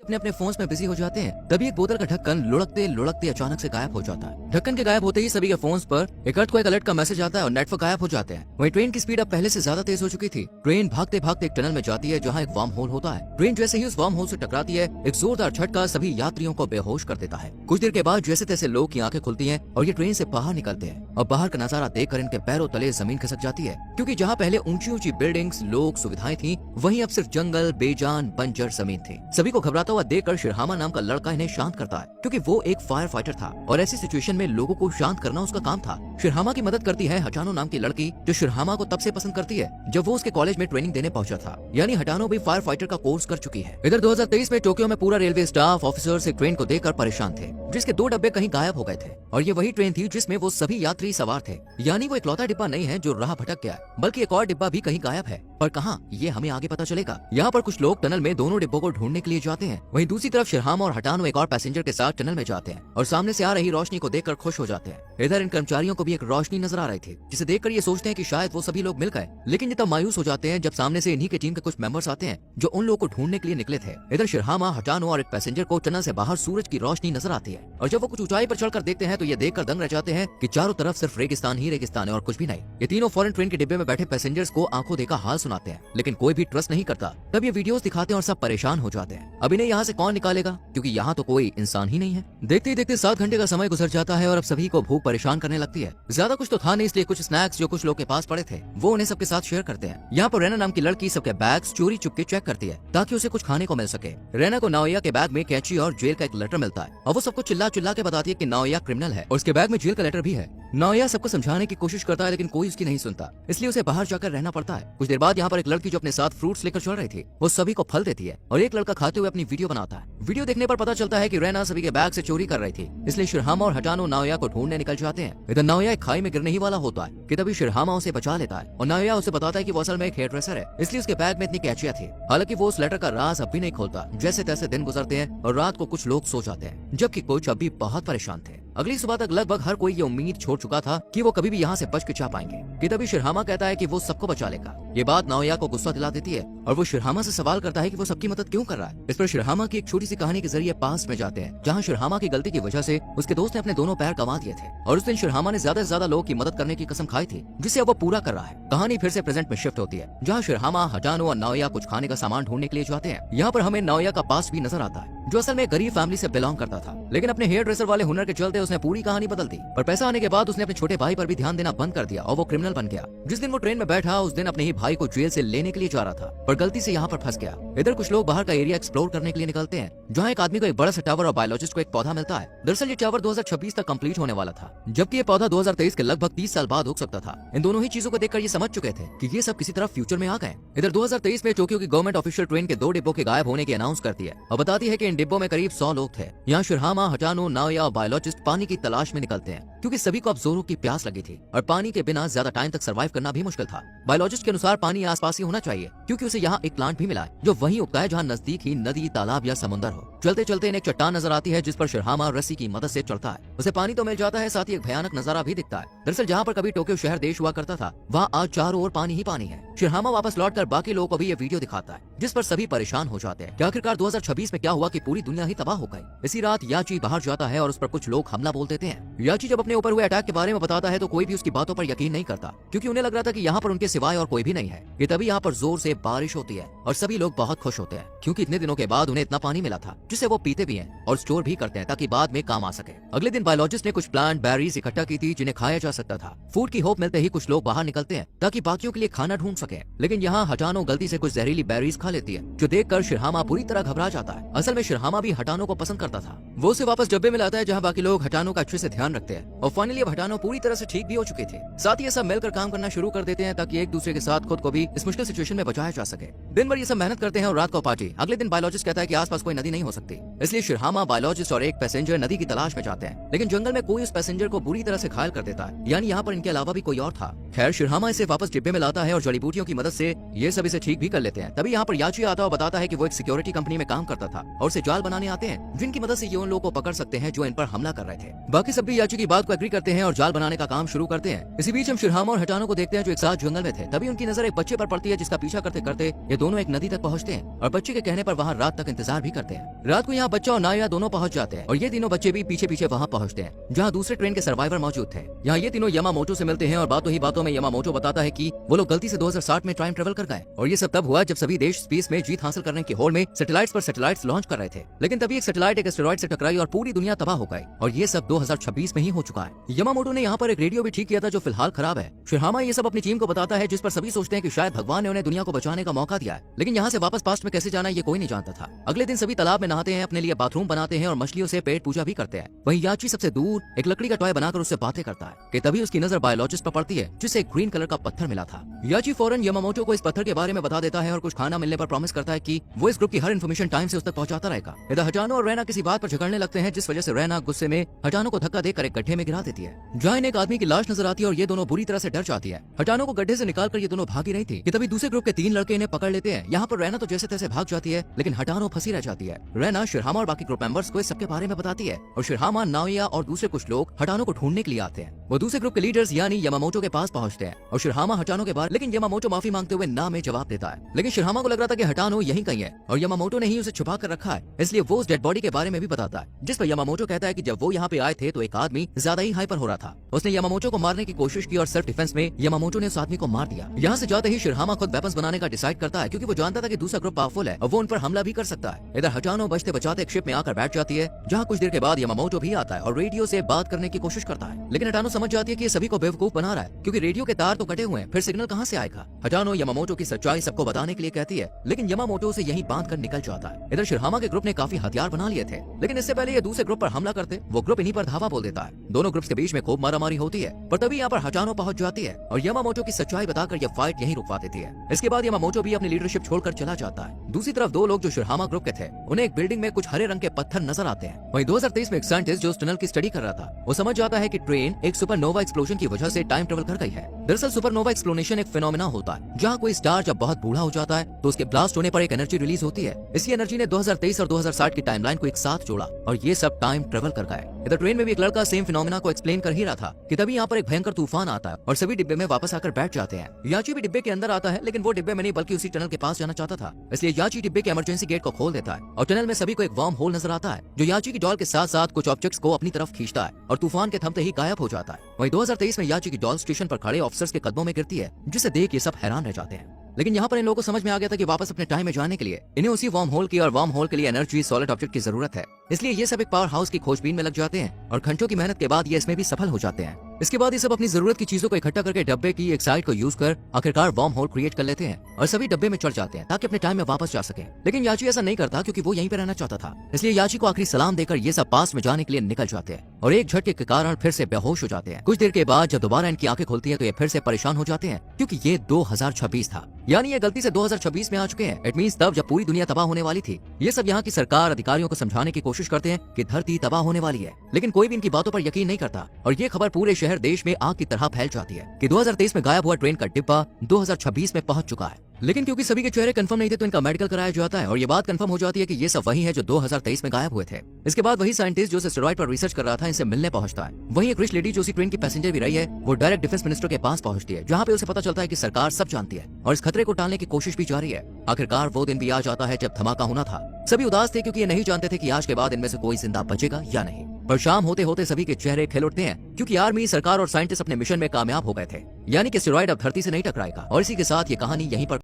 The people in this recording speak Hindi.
अपने अपने फोन्स में बिजी हो जाते हैं। तभी एक बोतल का ढक्कन लुढ़कते लुढ़कते अचानक से गायब हो जाता है। ढक्कन के गायब होते ही सभी के फोन्स पर एक अर्थक्वेक अलर्ट का मैसेज आता है और नेटवर्क गायब हो जाते हैं। वहीं ट्रेन की स्पीड अब पहले से ज्यादा तेज हो चुकी थी। ट्रेन भागते भागते एक टनल में जाती है जहाँ एक वार्म होल होता है। ट्रेन जैसे ही उस वार्म होल से टकराती है, एक जोरदार झटका सभी यात्रियों को बेहोश कर देता है। कुछ देर के बाद जैसे तैसे लोग की आंखें खुलती हैं और ये ट्रेन से बाहर निकलते हैं और बाहर का नजारा देखकर इनके पैरों तले जमीन खिसक जाती है, क्योंकि जहाँ पहले ऊंची ऊंची बिल्डिंग्स, लोग, सुविधाएं थी, वहीं अब सिर्फ जंगल, बेजान, बंजर जमीन थी। सभी को घबराता हुआ देखकर शिरहामा नाम का लड़का इन्हें शांत करता है, क्योंकि वो एक फायर फाइटर था और ऐसी सिचुएशन में लोगों को शांत करना उसका काम था। शिरहामा की मदद करती है हटानो नाम की लड़की, जो शिरहामा को तब से पसंद करती है जब वो उसके कॉलेज में ट्रेनिंग देने पहुंचा था। यानी हटानो भी फायर फाइटर का कोर्स कर चुकी है। इधर 2023 में टोक्यो में पूरा रेलवे स्टाफ, ऑफिसर्स एक ट्रेन को देखकर परेशान थे, जिसके 2 डब्बे कहीं गायब हो गए थे और ये वही ट्रेन थी जिसमें वो सभी यात्री सवार थे। यानी वो इकलौता डिब्बा नहीं है जो राह भटक गया, बल्कि एक और डिब्बा भी कहीं गायब है। पर कहाँ, ये हमें आगे पता चलेगा। यहाँ पर कुछ लोग टनल में दोनों डिब्बों को ढूंढने के लिए जाते हैं। वहीं दूसरी तरफ शिरहामा और हटानो एक और पैसेंजर के साथ टनल में जाते हैं और सामने से आ रही रोशनी को देखकर खुश हो जाते हैं। इधर इन कर्मचारियों को भी एक रोशनी नजर आ रही थी, जिसे देखकर ये सोचते हैं कि शायद वो सभी लोग मिल गए। लेकिन ये तब मायूस हो जाते हैं जब सामने से इन्हीं की टीम के कुछ मेंबर्स आते हैं जो उन लोगों को ढूंढने के लिए निकले थे। इधर शिरहामा, हटानो और एक पैसेंजर को टनल से बाहर सूरज की रोशनी नजर आती है और जब वो कुछ ऊंचाई पर चढ़कर देखते हैं तो ये देखकर दंग रह जाते हैं कि चारों तरफ सिर्फ रेगिस्तान ही रेगिस्तान है और कुछ भी नहीं। ये तीनों फॉरेन ट्रेन के डिब्बे में बैठे पैसेंजर्स को आंखों देखा हाल सुनाते हैं, लेकिन कोई भी ट्रस्ट नहीं करता। तब ये वीडियोस दिखाते हैं और सब परेशान हो जाते हैं। अब इन्हें यहाँ से कौन निकालेगा, क्योंकि यहाँ तो कोई इंसान ही नहीं है। देखते ही देखते 7 घंटे का समय गुजर जाता है और अब सभी को भूख परेशान करने लगती है। ज्यादा कुछ तो था नहीं, इसलिए कुछ स्नैक्स जो कुछ लोग के पास पड़े थे वो उन्हें सबके साथ शेयर करते हैं। यहाँ पर रैना नाम की लड़की सबके बैग्स चोरी चुपके चेक करती है ताकि उसे कुछ खाने को मिल सके। रैना को नाओया के बैग में कैंची और जेल का एक लेटर मिलता है और वो सबको चिल्ला चिल्ला के बताती है कि नाओया क्रिमिनल है और उसके बैग में जेल का लेटर भी है। नाओया सबको समझाने की कोशिश करता है लेकिन कोई उसकी नहीं सुनता, इसलिए उसे बाहर जाकर रहना पड़ता है। कुछ देर बाद यहाँ पर एक लड़की जो अपने साथ फ्रूट्स लेकर चल रही थी वो सभी को फल देती है और एक लड़का खाते हुए अपनी वीडियो बनाता है। वीडियो देखने पर पता चलता है कि रैना सभी के बैग से चोरी कर रही थी, इसलिए शिरहामा और हटानो नाओया को ढूंढने निकल जाते हैं। इधर नाओया एक खाई में गिरने ही वाला होता है कि तभी शिरहामा उसे बचा लेता है और नाओया उसे बताता है कि वो असल में एक हेयर ड्रेसर है, इसलिए उसके बैग में इतनी कैचियां थी। हालांकि वो उस लेटर का राज अब भी नहीं खोलता। जैसे तैसे दिन गुजरते हैं और रात को कुछ लोग सो जाते हैं, जबकि कुछ अब भी बहुत परेशान थे। अगली सुबह तक लगभग हर कोई ये उम्मीद छोड़ चुका था कि वो कभी भी यहाँ से बच के जा पाएंगे कि तभी शिरहामा कहता है कि वो सबको बचा लेगा। ये बात नाओया को गुस्सा दिला देती है और वो शिरहामा से सवाल करता है कि वो सबकी मदद क्यों कर रहा है। इस पर शिरहामा की एक छोटी सी कहानी के जरिए पास्ट में जाते हैं, जहाँ शिरहामा की गलती की वजह से उसके दोस्त ने अपने दोनों पैर गंवा दिए थे और उस दिन शिरहामा ने ज्यादा से ज्यादा लोगों की मदद करने की कसम खाई थी, जिसे अब वो पूरा कर रहा है। कहानी फिर से प्रेजेंट में शिफ्ट होती है, जहाँ शिरहामा, हटानो और नाओया कुछ खाने का सामान ढूंढने के लिए जाते हैं। यहाँ पर हमें नाओया का पास्ट भी नजर आता है, जो असल में गरीब फैमिली से बिलोंग करता था, लेकिन अपने हेयर ड्रेसर वाले हुनर के चलते उसने पूरी कहानी बदल दी। पर पैसा आने के बाद उसने अपने छोटे भाई पर भी ध्यान देना बंद कर दिया और वो क्रिमिनल बन गया। जिस दिन वो ट्रेन में बैठा उस दिन अपने ही भाई को जेल से लेने के लिए जा रहा था, पर गलती से यहाँ पर फंस गया। इधर कुछ लोग बाहर का एरिया एक्सप्लोर करने के लिए निकलते हैं, जहाँ एक आदमी को एक बड़ा सा टावर और बायोलॉजिस्ट को एक पौधा मिलता है। दरअसल ये टावर 2026 तक कंप्लीट होने वाला था, जबकि ये पौधा 2023 के लगभग 30 साल बाद उग सकता था। इन दोनों ही चीजों को देखकर ये समझ चुके थे कि ये सब किसी तरह फ्यूचर में आ गए। इधर 2023 में टोक्यो की गवर्नमेंट ऑफिशियल ट्रेन के 2 डिब्बों के गायब होने की अनाउंस करती है और बताती है कि इन डिब्बों में करीब 100 लोग थे। यहाँ शिरहामा, हटानो, नाओया और बायोलॉजिस्ट पानी की तलाश में निकलते हैं, क्योंकि सभी को अब जोरों की प्यास लगी थी और पानी के बिना ज्यादा टाइम तक सर्वाइव करना भी मुश्किल था। बायोलॉजिस्ट के अनुसार पानी आसपास ही होना चाहिए, क्योंकि उसे यहाँ एक प्लांट भी मिला है जो वहीं उगता है जहाँ नजदीक ही नदी, तालाब या समुद्र हो। चलते चलते इन्हें एक चट्टान नजर आती है जिस पर शिरहामा रस्सी की मदद से चढ़ता है। उसे पानी तो मिल जाता है, साथ ही एक भयानक नजारा भी दिखता है। दरअसल जहाँ पर कभी टोक्यो शहर देश हुआ करता था, वहाँ आज चारों ओर पानी ही पानी है। शिरहामा वापस लौटकर बाकी लोगों को भी ये वीडियो दिखाता है, जिस पर सभी परेशान हो जाते हैं कि आखिरकार 2026 में क्या हुआ कि पूरी दुनिया ही तबाह हो गई। इसी रात याची बाहर जाता है और उस पर कुछ लोग हमला बोल देते हैं। याची जब अपने ऊपर हुए अटैक के बारे में बताता है तो कोई भी उसकी बातों पर यकीन नहीं करता, क्योंकि उन्हें लग रहा था कि यहाँ पर उनके सिवाय और कोई भी नहीं है। ये तभी यहाँ पर जोर से बारिश होती है और सभी लोग बहुत खुश होते हैं, क्योंकि इतने दिनों के बाद उन्हें इतना पानी मिला था, जिसे वो पीते भी हैं और स्टोर भी करते हैं ताकि बाद में काम आ सके। अगले दिन बायोलॉजिस्ट ने कुछ प्लांट बेरीज इकट्ठा की थी जिन्हें खाया जा सकता था। फूड की होप मिलते ही कुछ लोग बाहर निकलते हैं ताकि बाकियों के लिए खाना ढूंढ सके, लेकिन यहाँ हटानो गलती से कुछ जहरीली बेरीज खा लेती है, जो देखकर शिरहामा पूरी तरह घबरा जाता है। असल में शिरहामा भी हटानो को पसंद करता था। वो उसे वापस डब्बे में लाता है जहाँ बाकी लोग हटानो का अच्छे से ध्यान रखते हैं और फाइनली अब हटानो पूरी तरह से ठीक भी हो चुकी थी। साथ ही ये सब मिलकर काम करना शुरू कर देते हैं ताकि एक दूसरे के साथ खुद को भी इस मुश्किल सिचुएशन में बचाया जा सके। दिन भर ये सब मेहनत करते हैं और रात को पार्टी। अगले दिन बायोलॉजिस्ट कहता है कि आसपास कोई नदी नहीं हो सकती, इसलिए शिरहामा, बायोलॉजिस्ट और एक पैसेंजर नदी की तलाश में जाते हैं, लेकिन जंगल में कोई उस पैसेंजर को बुरी तरह से घायल कर देता है, यानी यहाँ पर इनके अलावा भी कोई और था। खैर शिरहामा इसे वापस डिब्बे में लाता है और जड़ी बूटियों की मदद से ये सब इसे ठीक भी कर लेते हैं। तभी यहाँ पर याची आता और बताता है कि वो एक सिक्योरिटी कंपनी में काम करता था और उसे जाल बनाने आते हैं, जिनकी मदद से ये उन लोगों को पकड़ सकते हैं जो इन पर हमला कर रहे थे। बाकी सब भी याची की बात को एग्री करते हैं और जाल बनाने का काम शुरू करते हैं। इसी बीच हम शिरहामा और हटानो को देखते हैं जो एक साथ जंगल में थे। तभी उनकी नजर एक बच्चे पर पड़ती है, जिसका पीछा करते करते ये दोनों एक नदी तक पहुँचते हैं और बच्चे के कहने पर वहाँ रात तक इंतजार भी करते हैं। रात को यहाँ बच्चा और नाया दोनों पहुँच जाते हैं और ये तीनों बच्चे भी पीछे पीछे वहाँ पहुँचते हैं जहाँ दूसरे ट्रेन के सर्वाइवर मौजूद थे। यहाँ ये तीनों यामामोटो से मिलते हैं और बातों ही बातों में यामामोटो बताता है कि वो लोग गलती से 2060 में टाइम ट्रेवल कर गए और ये सब तब हुआ जब सभी देश स्पेस में जीत हासिल करने की होड़ में सैटेलाइट्स पर सैटेलाइट्स लॉन्च कर रहे थे। लेकिन तभी एक सैटेलाइट एक एस्टेरॉइड से टकराई और पूरी दुनिया तबाह हो गई और ये सब 2026 में ही हो चुका है। यामामोटो ने यहाँ पर एक रेडियो भी ठीक किया था जो फिलहाल खराब है। शिरहामा ये सब अपनी टीम को बताता है, जिस पर सभी सोचते हैं कि शायद भगवान ने उन्हें दुनिया को बचाने का मौका दिया है, लेकिन यहाँ से वापस पास्ट में कैसे जाना ये कोई नहीं जानता था। अगले दिन सभी तालाब में नहाते हैं, अपने लिए बाथरूम बनाते हैं और मछलियों से पेट पूजा भी करते हैं। वहीं याची सबसे दूर एक लकड़ी का टॉय बनाकर उससे बातें करता है कि तभी उसकी नजर बायोलॉजिस्ट पर पड़ती है, जिसे एक ग्रीन कलर का पत्थर मिला था। याची फौरन यामामोटो को इस पत्थर के बारे में बता देता है और कुछ खाना मिलने पर प्रॉमिस करता है कि वो इस ग्रुप की हर इन्फॉर्मेशन टाइम से उस तक पहुंचाता रहेगा। इधर हटानो और रैना किसी बात पर झगड़ने लगते हैं, जिस वजह से रैना गुस्से में हटानो को धक्का देकर एक गड्ढे में गिरा देती है, जहाँ इन्हें एक आदमी की लाश नजर आती है और ये दोनों बुरी तरह से डर जाती है। हटानो को गड्ढे से निकालकर ये दोनों भागी रही थी कि तभी दूसरे ग्रुप के 3 लड़के इन्हें पकड़ लेते हैं। यहाँ पर रैना तो जैसे तैसे भाग जाती है, लेकिन हटानो फंसी रह जाती है। रैना शिरहामा और बाकी ग्रुप मेंबर्स को इस सबके बारे में बताती है और शिरहामा, नाओया और दूसरे कुछ लोग हटानो को ढूंढने के लिए आते हैं। वो दूसरे ग्रुप के लीडर्स यानी यामामोटो के पास पहुंचते हैं और शिरहामा हटानो के बारे, लेकिन यामामोटो माफी मांगते हुए ना में जवाब देता है। लेकिन शिरहामा को लग रहा था कि हटानो यहीं कहीं है और यामामोटो ने ही उसे छुपा कर रखा है, इसलिए वो उस डेड बॉडी के बारे में भी बताता है, जिस पर यामामोटो कहता है कि जब वो यहाँ पे आए थे तो एक आदमी ज्यादा ही हाइपर हो रहा था। उसने यामामोटो को मारने की कोशिश की और सेल्फ डिफेंस में यामामोटो ने उस आदमी को मार दिया। यहाँ से जाते ही शिरहामा खुद वेपन्स बनाने का डिसाइड करता है, क्योंकि वो जानता था कि दूसरा ग्रुप पावरफुल है और वो उन पर हमला भी कर सकता है। इधर हटानो बचते बचाते एक शिप में आकर बैठ जाती है, जहाँ कुछ देर के बाद यामामोटो भी आता है और रेडियो से बात करने की कोशिश करता है, लेकिन हटानो समझ जाती है कि ये सभी को बेवकूफ बना रहा है, क्योंकि रेडियो के तार तो कटे हुए हैं, फिर सिग्नल कहाँ से आएगा। हटानो यामामोटो की सच्चाई सबको बताने के लिए कहती है, लेकिन यामामोटो उसे यहीं बांध कर निकल जाता है। इधर शिरहामा के ग्रुप ने काफी हथियार बना लिए थे, लेकिन इससे पहले ये दूसरे ग्रुप पर हमला करते, वो ग्रुप इन्हीं पर धावा बोल देता है। दोनों ग्रुप्स के बीच में खूब मारामारी होती है, पर तभी यहाँ पर हटानो पहुंच जाती है और यामामोटो की सच्चाई बताकर ये फाइट यहीं रुकवा देती है। इसके बाद यामामोटो भी अपनी लीडरशिप छोड़कर चला जाता है। दूसरी तरफ 2 लोग जो शिरहामा ग्रुप के थे, उन्हें एक बिल्डिंग में कुछ हरे रंग के पत्थर नजर आते हैं। वहीं 2023 में एक साइंटिस्ट जो उस टनल की स्टडी कर रहा था, वो समझ जाता है कि ट्रेन एक सुपरनोवा एक्सप्लोजन की वजह से टाइम ट्रेवल कर गई है। दरअसल सुपरनोवा एक्सप्लोजन एक फिनोमेना होता है, जहाँ कोई स्टार जब बहुत बूढ़ा हो जाता है तो उसके ब्लास्ट होने पर एक एनर्जी रिलीज होती है। इसी एनर्जी ने 2023 और 2060 की टाइमलाइन को एक साथ जोड़ा और ये सब टाइम ट्रेवल कर गए। इधर ट्रेन में भी एक लड़का सेम फिनोमेना को एक्सप्लेन कर ही रहा था कि तभी यहाँ पर एक भयंकर तूफान आता है और सभी डिब्बे में वापस आकर बैठ जाते हैं। याची भी डिब्बे के अंदर आता है, लेकिन वो डिब्बे में नहीं बल्कि उसी टनल के पास जाना चाहता था, इसलिए याची डिब्बे के इमरजेंसी गेट को खोल देता है और टनल में सभी को एक वार्म होल नजर आता है, जो याची की डॉल के साथ साथ कुछ ऑब्जेक्ट्स को अपनी तरफ खींचता है और तूफान के थमते ही गायब हो जाता है। वहीं 2023 में याची की डॉल स्टेशन पर खड़े ऑफिसर्स के कदमों में गिरती है, जिसे देख ये सब हैरान रह जाते हैं। लेकिन यहाँ पर इन लोगों को समझ में आ गया था कि वापस अपने टाइम में जाने के लिए इन्हें उसी वार्म होल की और वार्म होल के लिए एनर्जी सॉलिड ऑब्जेक्ट की जरूरत है, इसलिए ये सब एक पावर हाउस की खोजबीन में लग जाते हैं और घंटों की मेहनत के बाद ये इसमें भी सफल हो जाते हैं। इसके बाद ये सब अपनी जरूरत की चीजों को इकट्ठा करके डब्बे की एक साइड को यूज कर आखिरकार वार्म होल क्रिएट कर लेते हैं और सभी डब्बे में चढ़ जाते हैं ताकि अपने टाइम में वापस जा सके। लेकिन याची ऐसा नहीं करता, क्योंकि वो यहीं पे रहना चाहता था, इसलिए याची को आखिरी सलाम देकर ये सब पास में जाने के लिए निकल जाते हैं और एक झटके के कारण फिर से बेहोश हो जाते हैं। कुछ देर के बाद जब दोबारा इनकी आंखें खुलती हैं तो ये फिर से परेशान हो जाते हैं, क्योंकि ये 2026 था, यानी ये गलती से 2026 में आ चुके हैं। इट मींस तब जब पूरी दुनिया तबाह होने वाली थी। ये सब यहाँ की सरकार अधिकारियों को समझाने की कोशिश करते हैं कि धरती तबाह होने वाली है, लेकिन कोई भी इनकी बातों पर यकीन नहीं करता और ये खबर पूरे शहर देश में आग की तरह फैल जाती है कि 2023 में गायब हुआ ट्रेन का डिब्बा 2026 में पहुंच चुका है। लेकिन क्योंकि सभी के चेहरे कंफर्म नहीं थे तो इनका मेडिकल कराया जाता है और ये बात कंफर्म हो जाती है कि ये सब वही है जो 2023 में गायब हुए थे। इसके बाद वही साइंटिस्ट जो एस्टेरॉइड पर रिसर्च कर रहा था इनसे मिलने पहुंचता है। वहीं एक रिच लेडी जो उसी ट्रेन की पैसेंजर भी रही है, वो डायरेक्ट डिफेंस मिनिस्टर के पास पहुंचती है, जहाँ पे उसे पता चलता है कि सरकार सब जानती है और इस खतरे को टालने की कोशिश भी जारी है। आखिरकार वो दिन भी आ जाता है जब धमाका होना था। सभी उदास थे क्योंकि ये नहीं जानते थे कि आज के बाद इनमें से कोई जिंदा बचेगा या नहीं। पर शाम होते होते सभी के चेहरे खिल उठते हैं, क्योंकि आर्मी, सरकार और साइंटिस्ट अपने मिशन में कामयाब हो गए थे, यानी कि एस्टेरॉइड अब धरती से नहीं टकराएगा। और इसी के साथ ये कहानी यहीं पर